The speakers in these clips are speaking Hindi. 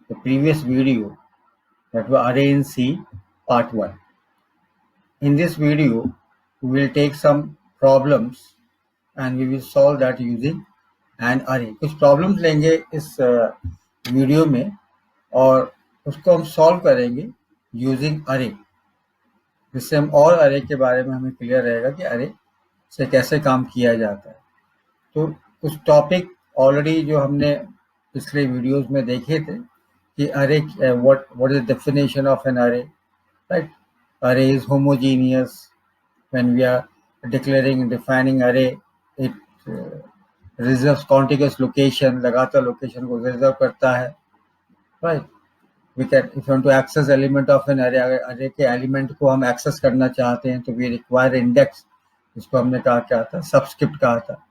the previous video that was array in C part 1. In this video, we will take some problems and we will solve that using an array. कुछ problems लेंगे इस वीडियो में और उसको हम solve करेंगे using array, जिससे हम और array के बारे में हमें क्लियर रहेगा कि array से कैसे काम किया जाता है. तो कुछ टॉपिक ऑलरेडी जो हमने पिछले वीडियोस में देखे थे कि array, what is the definition of an array, right? Array is homogeneous. When we are declaring and defining array, it reserves contiguous location, लगातार location को reserve करता है, right? We can, if you want to access element of an array, अगर array के element को हम access करना चाहते हैं तो we require index, इसको हमने कहा क्या था, subscript कहा था.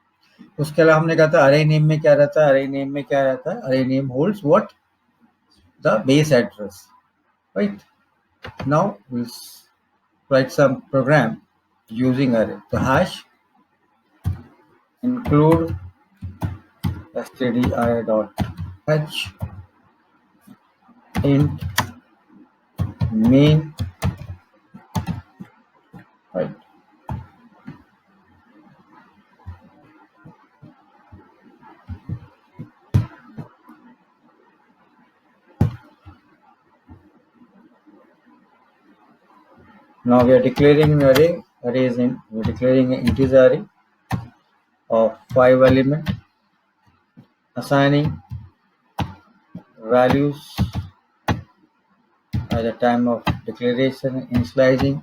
उसके अलावा हमने कहा था array name में क्या रहता है, array name में क्या रहता है, array name holds what, the base address, right? Now we'll write some program using array. So hash include stdio.h int main, right? Now we are declaring an array. Array is in, we are declaring an integer array of 5 elements, assigning values at the time of declaration, initializing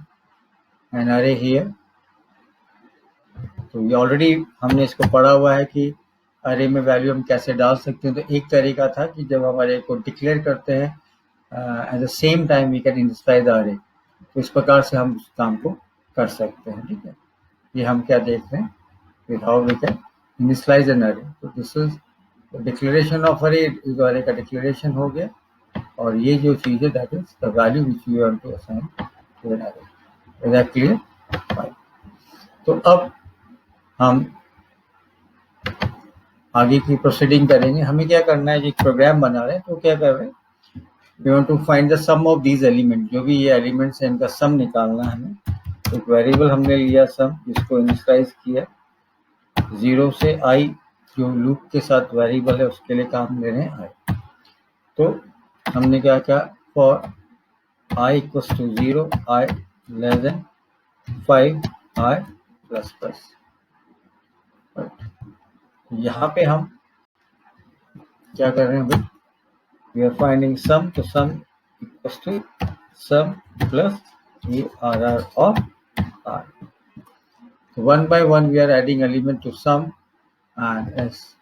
an array here. तो ये ऑलरेडी हमने इसको पढ़ा हुआ है कि अरे में वैल्यू हम कैसे डाल सकते हैं. तो एक तरीका था कि जब हम अरे को डिक्लेयर करते हैं at the same time we can initialize the array, तो इस प्रकार से हम उस काम को कर सकते हैं. ठीक है, ये हम क्या देख रहे हैं with how we can initialize an array. तो दिस इज डिक्लेरेशन ऑफ अरे. अरे का डिक्लेरेशन हो गया और ये जो चीज है that is the value which we want to assign to an array. Is that clear? तो अब हम आगे की प्रोसीडिंग करेंगे. हमें क्या करना है, एक प्रोग्राम बना रहे हैं तो क्या कर रहे हैं, we want to find the sum of these element. जो भी ये एलिमेंट्स हैं इनका सम निकालना है हमें. तो एक वेरिएबल हमने लिया सम, जिसको इनिशियलाइज किया 0 से i, जो लूप के साथ वेरिएबल है उसके लिए काम ले रहे हैं i. तो हमने क्या किया, for i equals to 0, i less than 5, i plus plus. यहाँ पे हम क्या कर रहे हैं भाई, वी आर फाइंडिंग सम. तो sum equals to sum plus ARR of R. So one by one we are adding element to sum, and as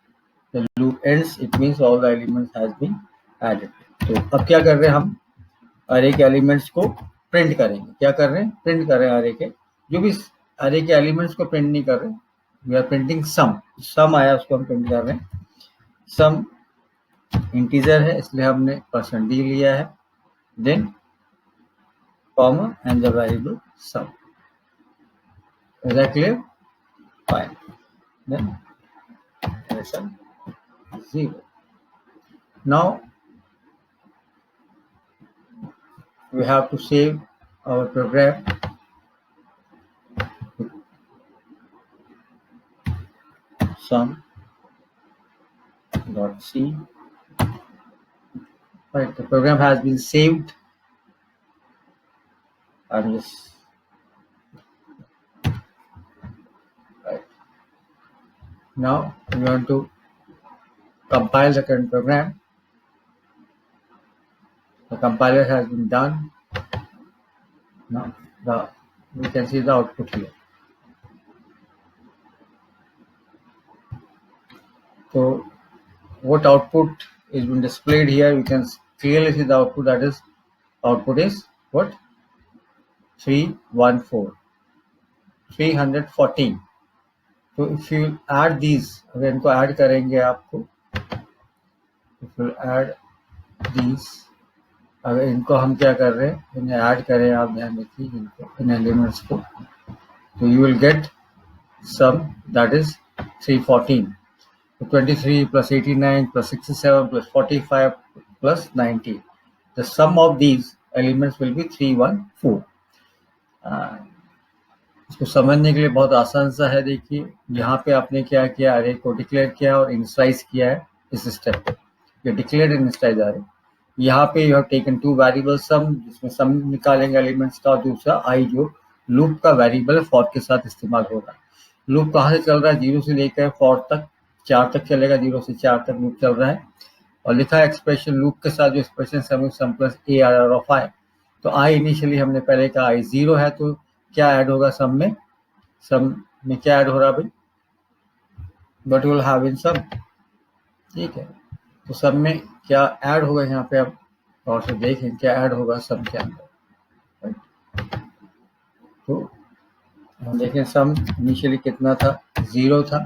the loop ends it means all the elements has been added. तो अब क्या कर रहे हैं, हम अरे के एलिमेंट्स को प्रिंट करेंगे. क्या कर रहे हैं, प्रिंट कर रहे हैं अरे के, जो भी अरे के एलिमेंट्स को प्रिंट नहीं कर रहे, वी आर प्रिंटिंग सम. सम आया उसको हम प्रिंट कर रहे हैं. सम इंटीजर है इसलिए हमने %d लिया है, then comma and the variable sum. Is that clear? Fine. Then return 0. Now we have to save our program. Sum.c. Right, the program has been saved. I'm just right. Now we want to compile the current program. The compiler has been done. Now we can see the output here. So what output is been displayed here, we can clearly see the output, that is output is what, 314. So if you add these, अगर इनको ऐड करेंगे आपको, if you add these, अगर इनको हम क्या कर रहे हैं, इन्हें ऐड करें, आप ध्यान रखिए इनको, इन एलिमेंट्स को, तो you will get sum that is 314. So 23 plus 89 plus 67 plus 45 plus 90. The sum of these elements will be 314. इसको समझने के लिए बहुत आसान सा है. देखिए यहाँ पे आपने क्या किया, अरे को डिक्लेयर किया और इनिशियलाइज किया है इस स्टेप पे. ये डिक्लेयर इनिशियलाइज आ रहे. यहाँ पे you have taken two variable sum, जिसमें सम निकालेंगे एलिमेंट्स का, और दूसरा आई जो लूप का वेरिएबल फॉर के साथ इस्तेमाल होगा. लूप कहाँ से चल रहा है, 0 से लेकर फॉर तक, 4 तक चलेगा, 0 से 4 तक लूप चल रहा है. और लिखा है एक्सप्रेशन लूप के साथ जो expression sum plus A R R of I. तो आई इनिशियली हमने पहले कहा आई 0 है, तो क्या ऐड होगा सम में, सम में क्या ऐड हो रहा भाई, बट विल हैव इन सम. ठीक है, तो सम में क्या ऐड होगा यहाँ पे, आप और से देखें क्या ऐड होगा सम के अंदर. तो हम देखें सम इनिशियली कितना था, 0 था,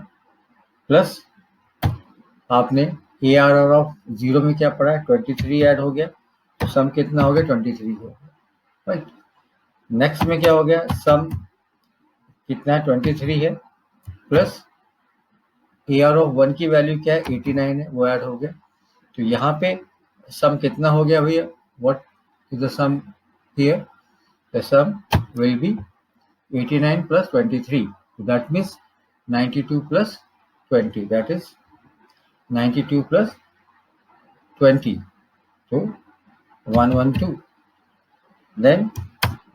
प्लस आपने ए आर आर ऑफ 0 में क्या पड़ा है, 23 ऐड हो गया, तो सम कितना हो गया, 23 हो गया. राइट. नेक्स्ट में क्या हो गया, सम कितना है, 23 है, प्लस ए आर ऑफ 1 की वैल्यू क्या है, 89 है, वो ऐड हो गया. तो यहाँ पे सम कितना हो गया भैया, what is the sum here, the sum will be 89 plus 23. That means 92 plus 20. That is 92 plus 20. So 112. Then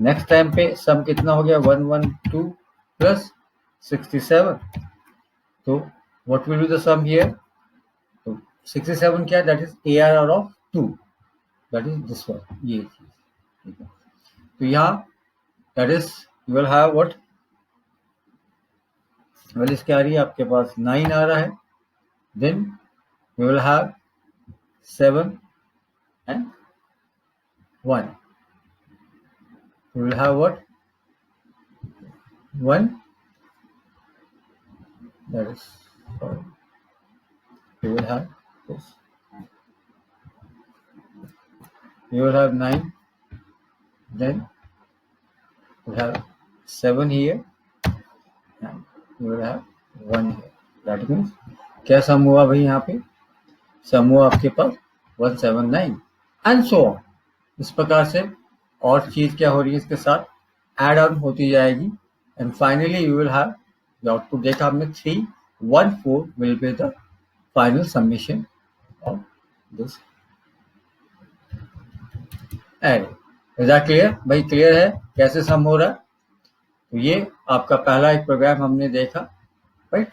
next time पे sum कितना हो गया, 112 plus 67. So what will be the sum here? So 67 क्या, that is ARR of 2. That is this one. ये चीज. ठीक है. तो यहाँ that is you will have what? well इसके आ रही है आपके पास 9 आ रहा है. Then we will have 7 and 1. We will have what? 1. That is, sorry. We will have this. We will have 9. Then we have 7 here. And we will have 1 here. That means क्या सम हुआ भाई, यहाँ पे सम हुआ आपके पास 179 एंड सो ऑन. इस प्रकार से और चीज क्या हो रही है, इसके साथ एड ऑन होती जाएगी. And finally you will have output देखा हमने 314 will be the final submission of this add. Is that clear भाई, क्लियर है कैसे सम हो रहा है. तो ये आपका पहला एक प्रोग्राम हमने देखा. राइट.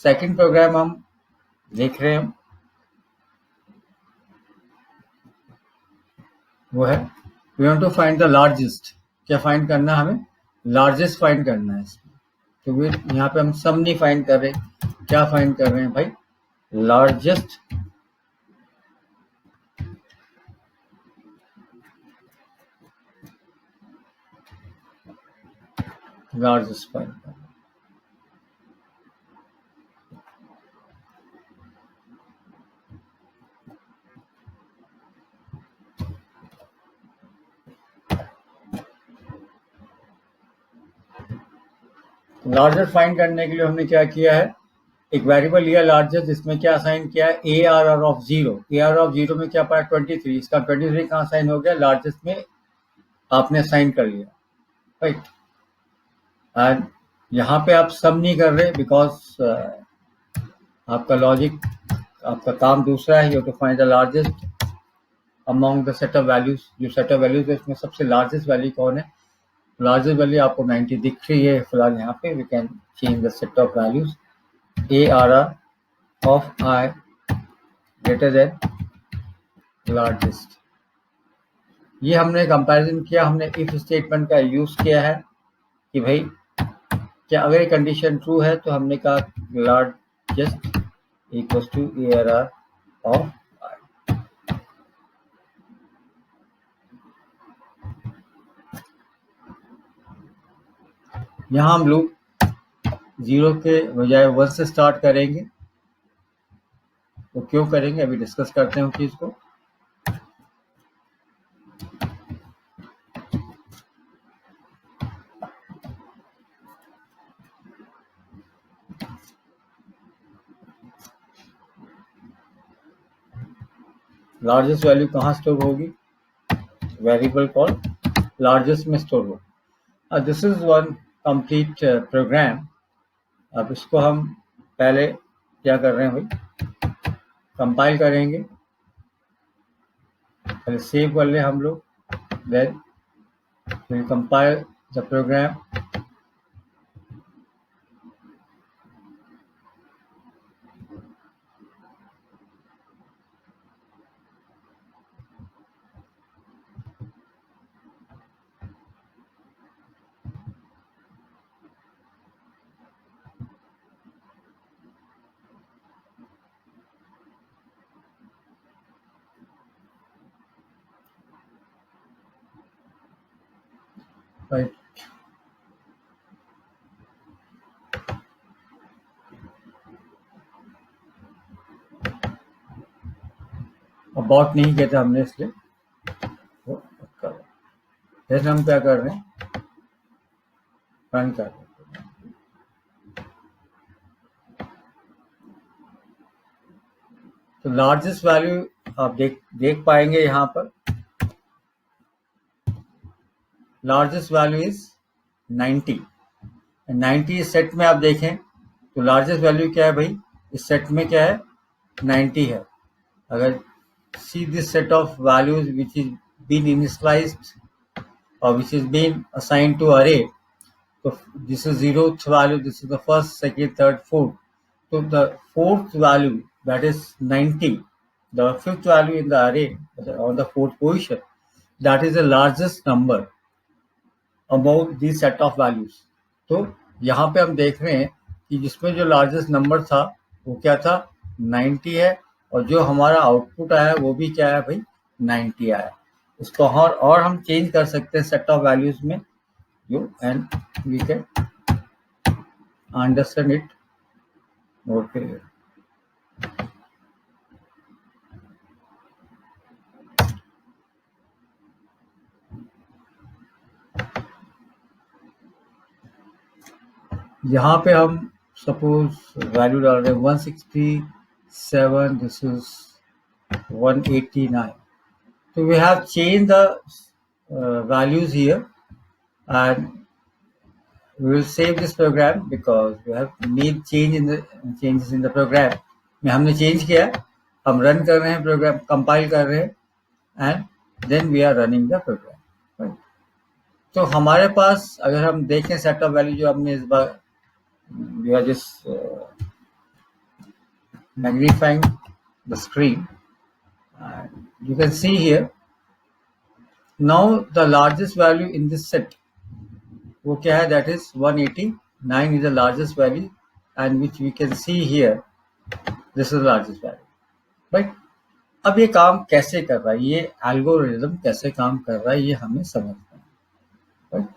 सेकंड प्रोग्राम हम देख रहे हैं, वो है we want to find the largest. क्या फाइंड करना है हमें, लार्जेस्ट फाइंड करना है इसमें. तो वे यहाँ पे हम सम नहीं फाइंड कर रहे, क्या फाइंड कर रहे हैं भाई, लार्जेस्ट लार्जेस्ट फाइंड कर. लार्जेस्ट फाइंड करने के लिए हमने क्या किया है, एक वेरिएबल लिया लार्जेस्ट, जिसमें क्या असाइन किया है, A R R of 0. A R of 0 में क्या पाया, 23. इसका 23 कहाँ असाइन हो गया, लार्जेस्ट में आपने असाइन कर लिया. राइट. एंड यहाँ पे आप सम नहीं कर रहे, बिकॉज आपका लॉजिक, आपका काम दूसरा है. You to find the largest among the set of values. जो सेट ऑफ वैल्यूज है इसमें सबसे लार्जेस्ट वैल्यू कौन है, लार्जेस्ट वैल्यू आपको 90 दिख रही है फिलहाल यहाँ पे. We can change the set of values. A R R of I greater than largest. ये हमने कंपैरिजन किया, हमने इफ स्टेटमेंट का यूज किया है कि भाई क्या अगर कंडीशन ट्रू है तो हमने कहा largest equals to A R R of I. यहाँ हम लूप 0 के बजाय 1 से स्टार्ट करेंगे. तो क्यों करेंगे अभी डिस्कस करते हैं उस चीज को. लार्जेस्ट वैल्यू कहाँ स्टोर होगी, वेरिएबल कॉल लार्जेस्ट में स्टोर होगी। This is one complete program. अब इसको हम पहले क्या कर रहे हैं भाई, कंपाइल करेंगे, पहले सेव कर ले हम लोग, then we'll compile the program. Right. About नहीं किया था हमने इसलिए वो कर रहे हैं। जैसे हम क्या कर रहे हैं, रन कर रहे हैं। तो लार्जेस्ट वैल्यू आप देख पाएंगे यहाँ पर, लार्जेस्ट वैल्यू इज 90। 90 इस सेट में आप देखें तो लार्जेस्ट वैल्यू क्या है भाई, इस सेट में क्या है, 90 है। अगर see this set of values which is been initialized or which is been assigned to array, so this is 0th value, this is the first, second, third, fourth. So the fourth value, that is 90, the fifth value in the array on the fourth position, that is the largest number among these set of values. तो यहाँ पे हम देख रहे हैं कि जिसमें जो लार्जेस्ट नंबर था वो क्या था, 90 है, और जो हमारा आउटपुट आया वो भी क्या है भाई, 90 आया। इसको और हम चेंज कर सकते हैं सेट ऑफ वैल्यूज में, you and we can understand it more clear. यहाँ पे हम सपोज वैल्यू डाल रहे हैं 167, this is 189. So we have changed the values here, and we will save this program because we have made changes in the program. में हमने चेंज किया, हम रन कर रहे हैं प्रोग्राम, कंपाइल कर रहे हैं, and then we are running the program. तो हमारे पास अगर हम देखें सेट ऑफ वैल्यू जो हमने इस बार, we are just magnifying the screen, you can see here now the largest value in this set वो क्या है, that is 189 is the largest value, and which we can see here, this is the largest value, right? अब ये काम कैसे कर रहा है, ये एल्गोरिदम कैसे काम कर रहा है, ये हमें समझना है, right?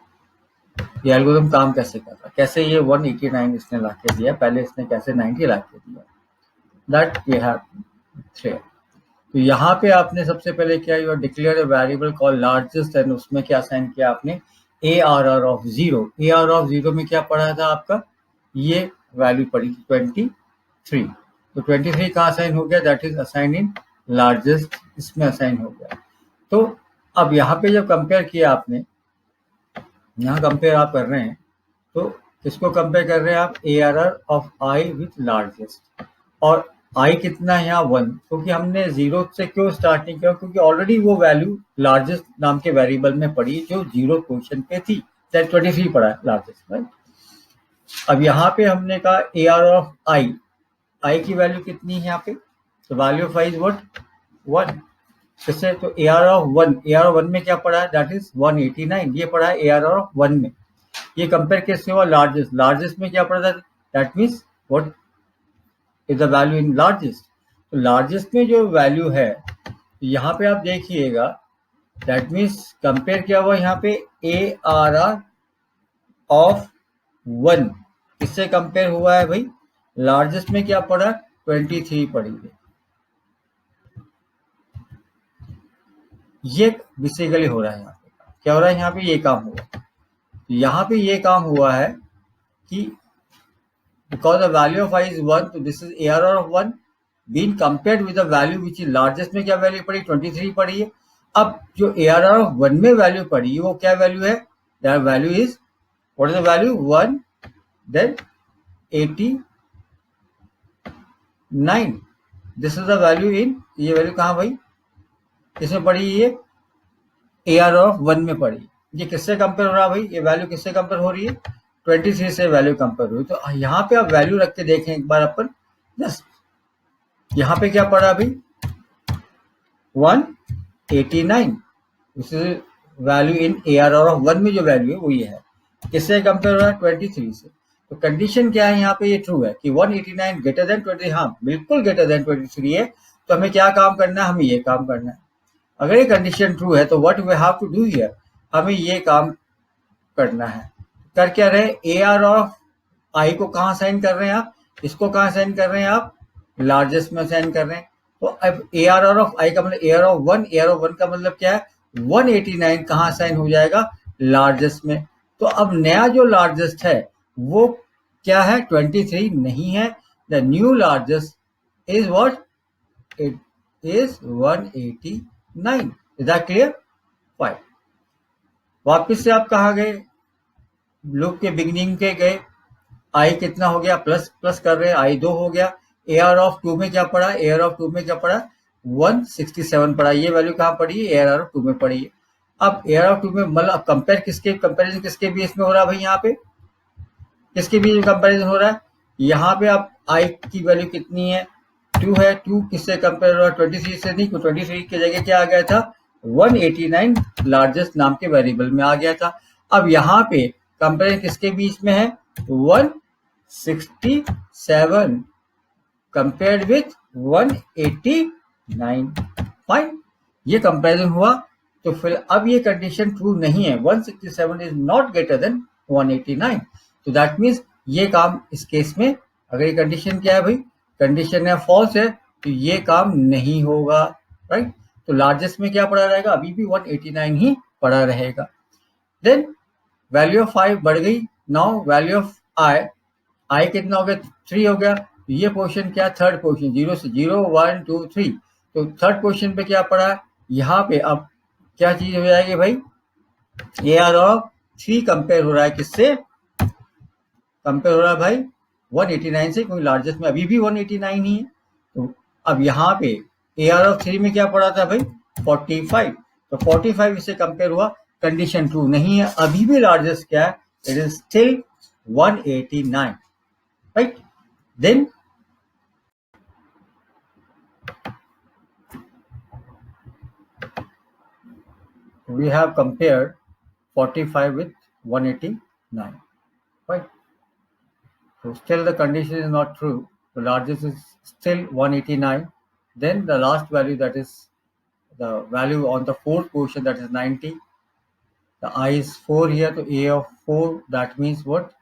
ये एल्गोरिदम काम कैसे कर रहा है, कैसे ये 189 इसने ला के दिया, पहले इसने कैसे 90 ला के दिया, दैट वी हैव थ्री। तो यहाँ पे आपने सबसे पहले क्या, you declare a variable call largest, and उसमें क्या साइन किया आपने, ARR ऑफ 0। ARR ऑफ 0 में क्या पढ़ा था आपका, ये वैल्यू पड़ी 23। तो 23 कहाँ असाइन हो गया, that is assign in largest, इसमें असाइन हो गया। तो अब यहाँ पे जब कंपेयर किया आपने, यहाँ कंपेयर आप कर रहे हैं, तो किसको कंपेयर कर रहे हैं आप, ARR of I with largest, और आई कितना है यहाँ 1, क्योंकि हमने 0 से क्यों स्टार्ट नहीं किया, क्योंकि ऑलरेडी वो वैल्यू लार्जेस्ट नाम के वेरिएबल में पड़ी जो 0 पोजीशन पे थी, 23 पड़ा है लार्जेस्ट, राइट। अब यहाँ पे हमने कहा ARR ऑफ आई की वैल्यू कितनी है यहाँ पे, तो value of I is what, 1। किससे, तो ARR ऑफ 1, ARR ऑफ 1 में क्या पड़ा है, दैट इज 189, ये पड़ा है ARR ऑफ 1 में। ये कंपेयर किससे हुआ, लार्जेस्ट, लार्जेस्ट में क्या पड़ा था, that means what is the value in largest. तो लार्जेस्ट में जो वैल्यू है, यहाँ पे आप देखिएगा, दैट मीन्स कंपेयर किया हुआ यहाँ पे ARR ऑफ 1 किससे कंपेयर हुआ है भाई, लार्जेस्ट में क्या पड़ा, 23 पड़ी है। ये बेसिकली हो रहा है यहाँ पे, क्या हो रहा है यहाँ पे, ये काम हुआ। यहाँ पे ये काम हुआ है कि because the value of I is 1, so this is ARR of 1, been compared with the value which is largest में क्या वैल्यू पड़ी 23 पड़ी है। अब जो ARR ऑफ 1 में वैल्यू पड़ी वो क्या वैल्यू है, that value is what is the value 1 then 89, this is the value in, ये वैल्यू कहाँ भाई किसमें पड़ी, ये ARR ऑफ 1 में पड़ी। ये किससे कंपेयर हो रहा है भाई, ये वैल्यू किससे कंपेयर हो रही है 23 से वैल्यू कंपेयर हुई। तो यहाँ पे आप वैल्यू रख के देखें एक बार अपन, जस्ट यहाँ पे क्या पड़ा अभी 189, this is value in ARR of 1 में जो वैल्यू है वो ये है, किससे कंपेयर हो रहा है 23 से। तो कंडीशन क्या है यहाँ पे, ये ट्रू है कि 189 ग्रेटर देन 23, हाँ बिल्कुल ग्रेटर देन 23 है। तो हमें क्या काम करना है, हमें ये काम करना है। अगर ये कंडीशन ट्रू है तो what we have to do here, हमें ये काम करना है। कर क्या रहे, AR ऑफ आई को कहाँ साइन कर रहे हैं आप, इसको कहाँ साइन कर रहे हैं आप, लार्जेस्ट में साइन कर रहे हैं। तो अब ARR ऑफ आई का मतलब AR ऑफ 1, AR ऑफ 1 का मतलब क्या है 189 कहाँ साइन हो जाएगा, लार्जेस्ट में। तो अब नया जो लार्जेस्ट है वो क्या है 23 नहीं है, the new largest is what, it is 189। Is that clear, fine. वापिस से आप कहाँ गए, लूप के बिगिनिंग के गए, आई कितना हो गया प्लस प्लस कर रहे हैं, आई 2 हो गया। AR ऑफ 2 में क्या पड़ा, AR ऑफ 2 में क्या पड़ा 167 पड़ा, ये वैल्यू कहाँ पड़ी है AR ऑफ 2 में पड़ी है। अब AR ऑफ 2 में मतलब कंपेयर किसके, कंपेरिजन किसके बीच में हो रहा है भाई, यहाँ पे किसके बीच में कंपेरिजन हो रहा है, यहाँ पे आप आई की वैल्यू कितनी है 2 है, 2 किससे कंपेयर हो रहा है 23 से, नहीं 23 की जगह क्या आ गया था 189 लार्जेस्ट नाम के वेरिएबल में आ गया था। अब यहाँ पे कंपेरिजन किसके बीच में है 167 कंपेयर्ड विथ 189, फाइन, ये कंपेरिजन हुआ। तो फिर अब ये कंडीशन ट्रू नहीं है, 167 इज नॉट ग्रेटर देन 189, तो दैट मीन्स ये काम इस केस में, अगर ये कंडीशन क्या है भाई, कंडीशन है फॉल्स है, तो ये काम नहीं होगा, राइट। तो लार्जेस्ट में क्या पड़ा रहेगा, अभी भी 189 ही पड़ा रहेगा। देन वैल्यू ऑफ 5 बढ़ गई, नाउ वैल्यू ऑफ आई कितना हो गया 3 हो गया। तो ये पोर्शन क्या, थर्ड पोर्शन 0 से 0 1 2 3, तो थर्ड पोर्शन पे क्या पड़ा, यहाँ पे अब क्या चीज हो जाएगी भाई, AR ऑफ 3 कंपेयर हो रहा है किससे, कंपेयर हो रहा है भाई 189 से, क्योंकि लार्जेस्ट में अभी भी 189 ही है। तो अब यहाँ पे AR ऑफ 3 में क्या पड़ा था भाई 45, तो 45 इससे कंपेयर हुआ, कंडीशन ट्रू नहीं है, अभी भी लार्जेस्ट क्या है, it is still 189, right. Then we have compared 45 with 189, right? So still the condition is not true, the largest is still 189. Then the last value, that is the value on the fourth position, that is 90. The I is 4 here, so A of 4, that means what,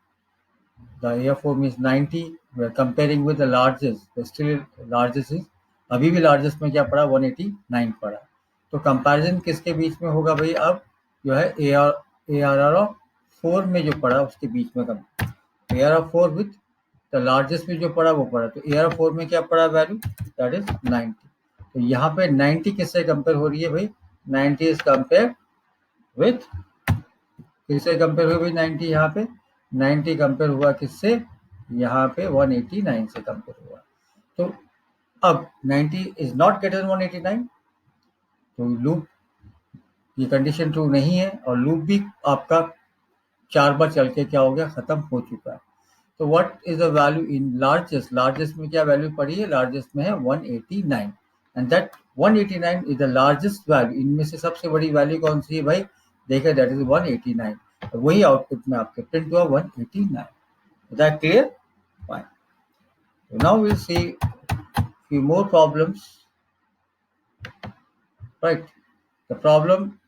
the A of 4 means 90. We are comparing with the largest, the still largest is, अभी भी largest में क्या पड़ा 189 पड़ा। तो कंपैरिजन किसके बीच में होगा भाई, अब जो है ARR ऑफ 4 में जो पड़ा उसके बीच में कम, ARR of 4 with the largest में जो पड़ा वो पड़ा, तो ARR ऑफ 4 में क्या पड़ा वैल्यू, दैट इज 90। तो यहाँ पे 90 किससे कंपेयर हो रही है भाई, 90 इज कंपेयर विथ, किससे कंपेयर हुई भाई 90, यहाँ पे 90 कंपेयर हुआ किससे, यहाँ पे 189 से कंपेयर हुआ। तो अब 90 इज नॉट ग्रेटर देन 189, तो लूप, ये कंडीशन ट्रू नहीं है, और लूप भी आपका 4 बार चल के क्या हो गया, खत्म हो चुका है। तो what is the value in largest, largest में क्या वैल्यू पड़ी है, लार्जेस्ट में है 189, and that 189 is the largest value, इनमें से सबसे बड़ी वैल्यू कौन सी है भाई, देखिए दैट इज 189, तो वही आउटपुट में आपके प्रिंट हुआ 189। Is that clear, fine. So now we'll see few more problems, right? The problem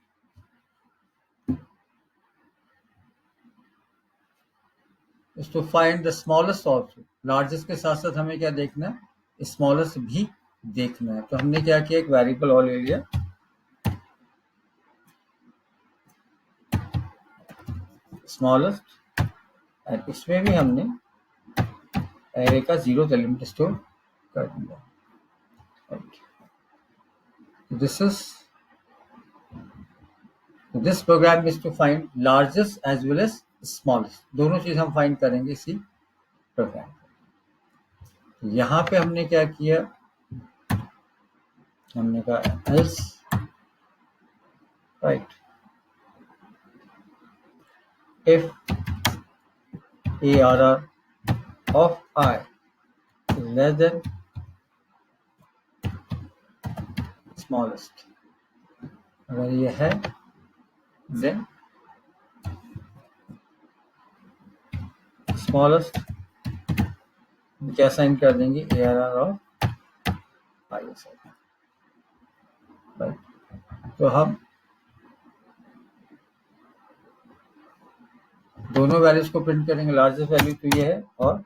is to find the smallest also, largest के साथ साथ हमें क्या देखना है, smallest भी देखना है। तो हमने क्या किया, एक वेरिएबल और ले लिया, स्मॉलेस्ट, और इसमें भी हमने एरे का 0th एलिमेंट स्टोर कर दिया। This program is to find largest as well as smallest, दोनों चीज हम फाइंड करेंगे इसी प्रोग्राम। यहाँ पे हमने क्या किया, हमने कहा else, right, if ARR of I is less than smallest, अगर ये है then smallest क्या साइन कर देंगे, ARR of I, राइट। तो हम दोनों वैल्यूज को प्रिंट करेंगे, लार्जेस्ट वैल्यू तो ये है और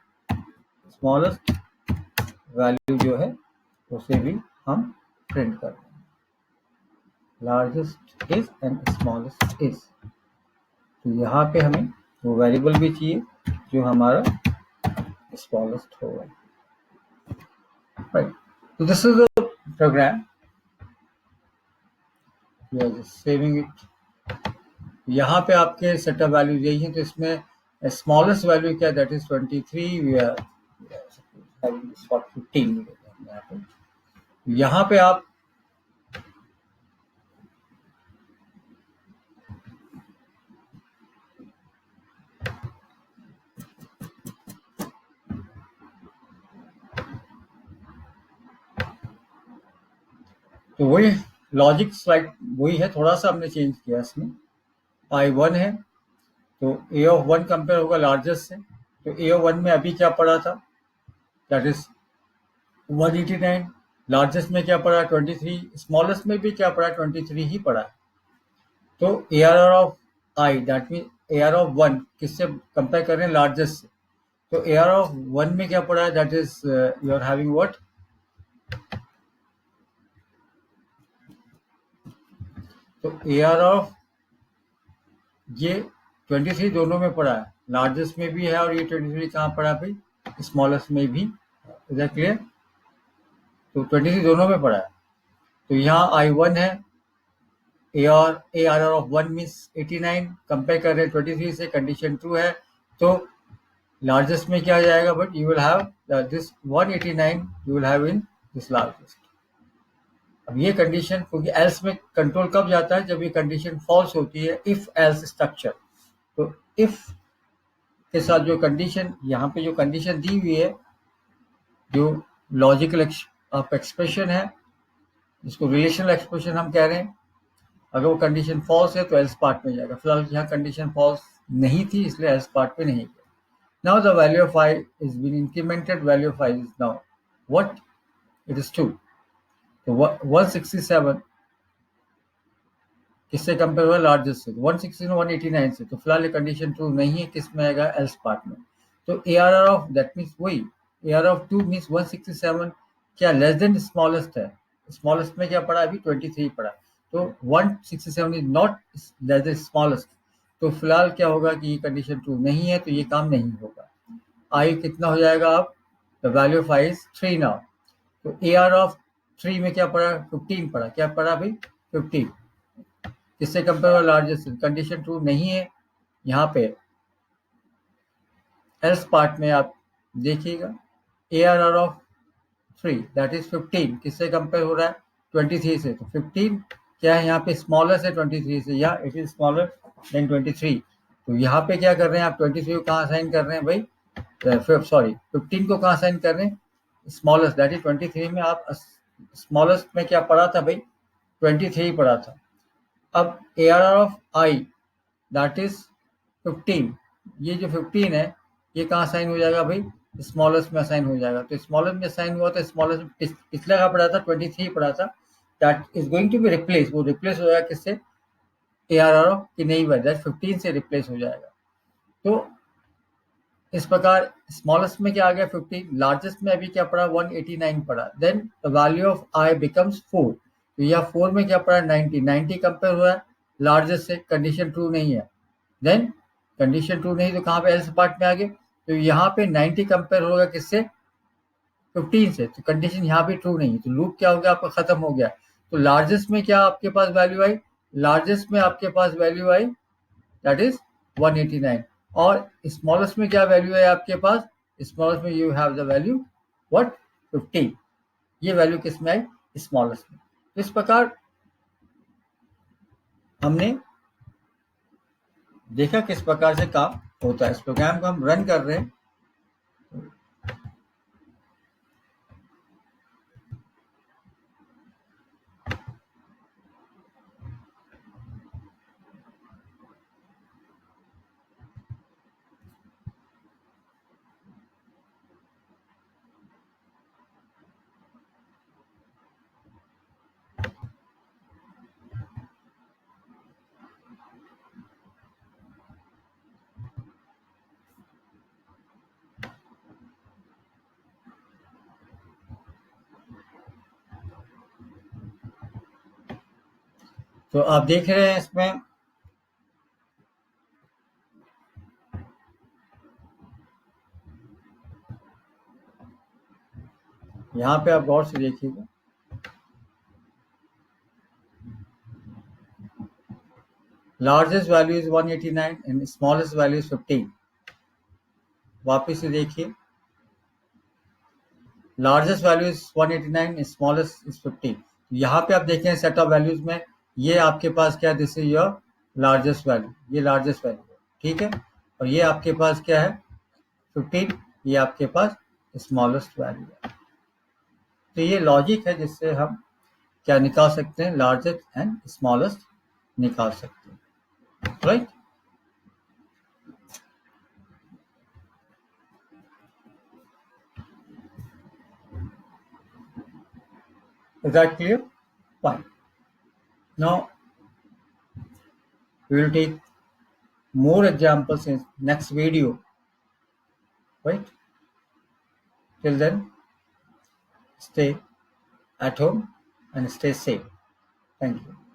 स्मॉलेस्ट वैल्यू जो है उसे भी हम प्रिंट कर देंगे, largest is and smallest is. तो यहाँ पे हमें वो वेरिएबल भी चाहिए जो हमारा स्मॉलेस्ट होगा, राइट। तो this is the program, we are just saving it. यहाँ पे आपके सेटअप वैल्यू यही है, तो इसमें स्मॉलेस्ट वैल्यू क्या, that is 23, we are having this for 15। यहाँ पे आप तो वही लॉजिक स्लाइड वही है, थोड़ा सा हमने चेंज किया इसमें। I1 है तो A of 1 कंपेयर होगा लार्जेस्ट से, तो A of 1 में अभी क्या पड़ा था, दैट इज 189, लार्जेस्ट में क्या पड़ा 23, स्मॉलेस्ट में भी क्या पड़ा 23 ही पड़ा। तो ARR of I that mean ARR of 1 किससे कंपेयर कर रहे हैं, लार्जेस्ट से, तो ARR ऑफ 1 में क्या पड़ा है, that is you are having what, तो ARR ऑफ ये 23 दोनों में पड़ा है, लार्जेस्ट में भी है और ये 23 कहाँ पड़ा भाई, स्मॉलेस्ट में भी, इज दैट क्लियर। तो 23 दोनों में पड़ा है, तो यहाँ I1 है, ARR ऑफ 1 मीन्स 89, कंपेयर कर रहे हैं 23 से, कंडीशन ट्रू है, तो लार्जेस्ट में क्या आ जाएगा, but you will have this 189 you will have in this largest. अब ये कंडीशन, क्योंकि एल्स में कंट्रोल कब जाता है, जब ये कंडीशन फॉल्स होती है, इफ एल्स स्ट्रक्चर। तो इफ के साथ जो कंडीशन, यहाँ पे जो कंडीशन दी हुई है, जो लॉजिकल एक्सप्रेशन है, जिसको रिलेशनल एक्सप्रेशन हम कह रहे हैं, अगर वो कंडीशन फॉल्स है तो एल्स पार्ट में जाएगा। फिलहाल यहाँ कंडीशन फॉल्स नहीं थी इसलिए एल्स पार्ट में नहीं गया। Now the value of I is been incremented, value of I is now what, it is 2। तो 167 किससे कंपेयर हुआ, लार्जेस्ट से, 116 189 से, तो फिलहाल ये कंडीशन ट्रू नहीं है, किस में आएगा, एल्स पार्ट में। तो ARR ऑफ दैट मीन्स वही ARR ऑफ 2 मीन्स 167 क्या लेस देन स्मॉलेस्ट है, स्मॉलेस्ट में क्या पड़ा, अभी 23 पड़ा, तो 167 is not less than smallest, तो फिलहाल क्या होगा कि ये कंडीशन ट्रू नहीं है, तो ये काम नहीं होगा। I कितना हो जाएगा अब, the value of I is 3 now, तो ARR ऑफ 3 में क्या पड़ा, 15 पड़ा, क्या पड़ा भाई 15, किससे कंपेयर हुआ, लार्जेस्ट, कंडीशन ट्रू नहीं है। यहाँ पे एल्स पार्ट में आप देखिएगा, ARR ऑफ 3 दैट इज 15 किससे कंपेयर हो रहा है, 23 से, तो 15 क्या है यहाँ पे, स्मॉलर से 23 से, या इट इज स्मॉलर देन 23। तो यहाँ पे क्या कर रहे हैं आप, 23 को कहाँ साइन कर रहे हैं भाई, सॉरी 15 को कहाँ साइन कर रहे हैं, स्मॉलेस्ट दैट इज 23 में। आप स्मॉलेस्ट में क्या पड़ा था भाई, 23 पड़ा था। अब ARR of I that is 15, ये जो 15 है ये कहाँ साइन हो जाएगा भाई, स्मॉलेस्ट में साइन हो जाएगा, तो स्मॉलेस्ट में साइन हुआ तो स्मॉलेस्ट पिछला का पड़ा था 23 पड़ा था, that is going to be replace, वो रिप्लेस हो जाएगा किससे, ARR ऑफ की नहीं हुआ, दैट 15 से रिप्लेस हो जाएगा। तो इस प्रकार स्मॉलेस्ट में क्या आ गया 15, लार्जेस्ट में अभी क्या पड़ा 189 पड़ा, then the value of I becomes 4, तो यह 4 में क्या पड़ा 90 कंपेयर हुआ है लार्जेस्ट से, कंडीशन ट्रू नहीं है, देन कंडीशन ट्रू नहीं तो कहाँ पे एल्स पार्ट में आ गए, तो यहाँ पे 90 कंपेयर होगा किससे, 15 से, तो कंडीशन यहाँ पे ट्रू नहीं है, तो लूप क्या हो गया, आपका खत्म हो गया। तो लार्जेस्ट में क्या आपके पास वैल्यू आई, लार्जेस्ट में आपके पास वैल्यू आई दैट इज 189, और स्मॉलेस्ट में क्या वैल्यू है आपके पास, स्मॉलेस्ट में you have the value what 15, ये वैल्यू किस में आई, स्मॉलेस्ट में। तो इस प्रकार हमने देखा किस प्रकार से काम होता है। इस प्रोग्राम को हम रन कर रहे हैं। तो आप देख रहे हैं इसमें यहाँ पे आप गौर से देखिएगा, largest value is 189 and smallest value is 15। वापिस से देखिए, largest value is 189, smallest is 15। यहाँ पे आप देखें सेट ऑफ वैल्यूज में, ये आपके पास क्या, this is your largest value, ये लार्जेस्ट वैल्यू है, ठीक है, और ये आपके पास क्या है 15, ये आपके पास स्मॉलेस्ट वैल्यू है। तो ये लॉजिक है जिससे हम क्या निकाल सकते हैं, लार्जेस्ट एंड स्मॉलेस्ट निकाल सकते हैं, right. Is that clear? Fine. Now we will take more examples in next video, right? Till then, stay at home and stay safe. Thank you.